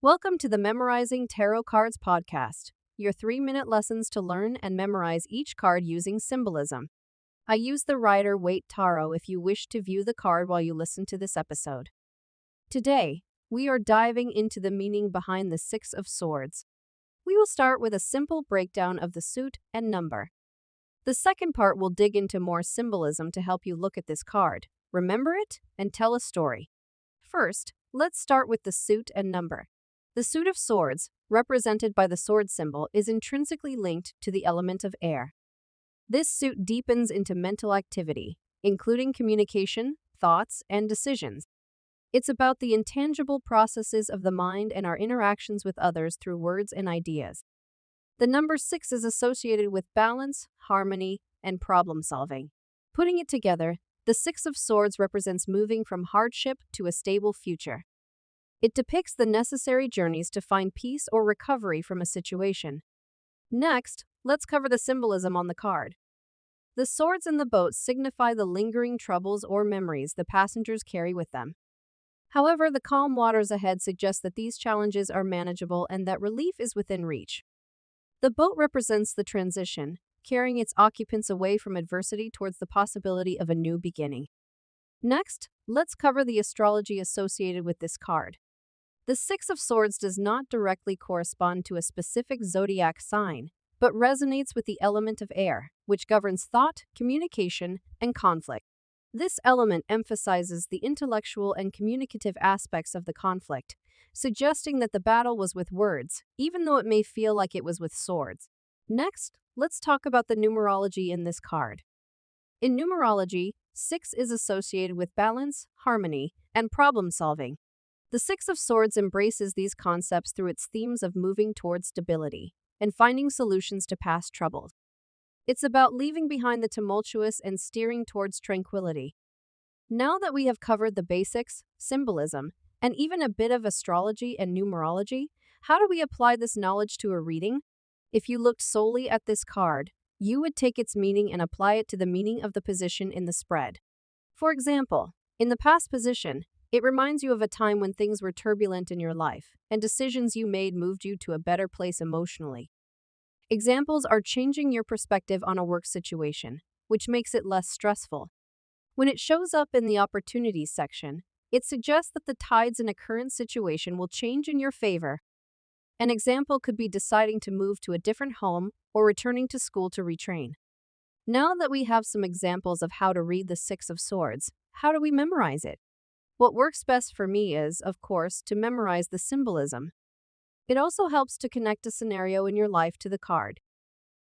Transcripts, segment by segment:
Welcome to the Memorizing Tarot Cards podcast, your 3-minute lessons to learn and memorize each card using symbolism. I use the Rider Waite Tarot if you wish to view the card while you listen to this episode. Today, we are diving into the meaning behind the Six of Swords. We will start with a simple breakdown of the suit and number. The second part will dig into more symbolism to help you look at this card, remember it, and tell a story. First, let's start with the suit and number. The suit of swords, represented by the sword symbol, is intrinsically linked to the element of air. This suit deepens into mental activity, including communication, thoughts, and decisions. It's about the intangible processes of the mind and our interactions with others through words and ideas. The number 6 is associated with balance, harmony, and problem solving. Putting it together, the Six of Swords represents moving from hardship to a stable future. It depicts the necessary journeys to find peace or recovery from a situation. Next, let's cover the symbolism on the card. The swords in the boat signify the lingering troubles or memories the passengers carry with them. However, the calm waters ahead suggest that these challenges are manageable and that relief is within reach. The boat represents the transition, carrying its occupants away from adversity towards the possibility of a new beginning. Next, let's cover the astrology associated with this card. The Six of Swords does not directly correspond to a specific zodiac sign, but resonates with the element of air, which governs thought, communication, and conflict. This element emphasizes the intellectual and communicative aspects of the conflict, suggesting that the battle was with words, even though it may feel like it was with swords. Next, let's talk about the numerology in this card. In numerology, 6 is associated with balance, harmony, and problem solving. The Six of Swords embraces these concepts through its themes of moving towards stability and finding solutions to past troubles. It's about leaving behind the tumultuous and steering towards tranquility. Now that we have covered the basics, symbolism, and even a bit of astrology and numerology, how do we apply this knowledge to a reading? If you looked solely at this card, you would take its meaning and apply it to the meaning of the position in the spread. For example, in the past position, it reminds you of a time when things were turbulent in your life, and decisions you made moved you to a better place emotionally. Examples are changing your perspective on a work situation, which makes it less stressful. When it shows up in the opportunities section, it suggests that the tides in a current situation will change in your favor. An example could be deciding to move to a different home or returning to school to retrain. Now that we have some examples of how to read the Six of Swords, how do we memorize it? What works best for me is, of course, to memorize the symbolism. It also helps to connect a scenario in your life to the card.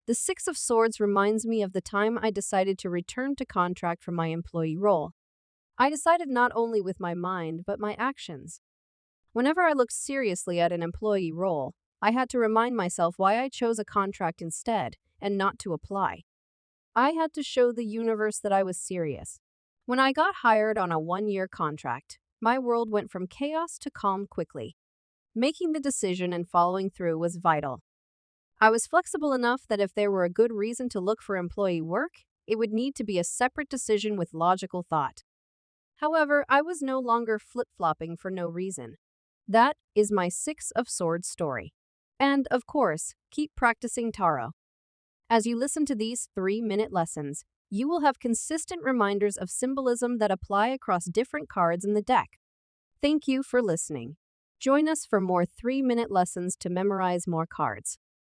The Six of Swords reminds me of the time I decided to return to contract for my employee role. I decided not only with my mind, but my actions. Whenever I looked seriously at an employee role, I had to remind myself why I chose a contract instead, and not to apply. I had to show the universe that I was serious. When I got hired on a 1-year contract, my world went from chaos to calm quickly. Making the decision and following through was vital. I was flexible enough that if there were a good reason to look for employee work, it would need to be a separate decision with logical thought. However, I was no longer flip-flopping for no reason. That is my Six of Swords story. And, of course, keep practicing tarot. As you listen to these 3-minute lessons, you will have consistent reminders of symbolism that apply across different cards in the deck. Thank you for listening. Join us for more 3-minute lessons to memorize more cards.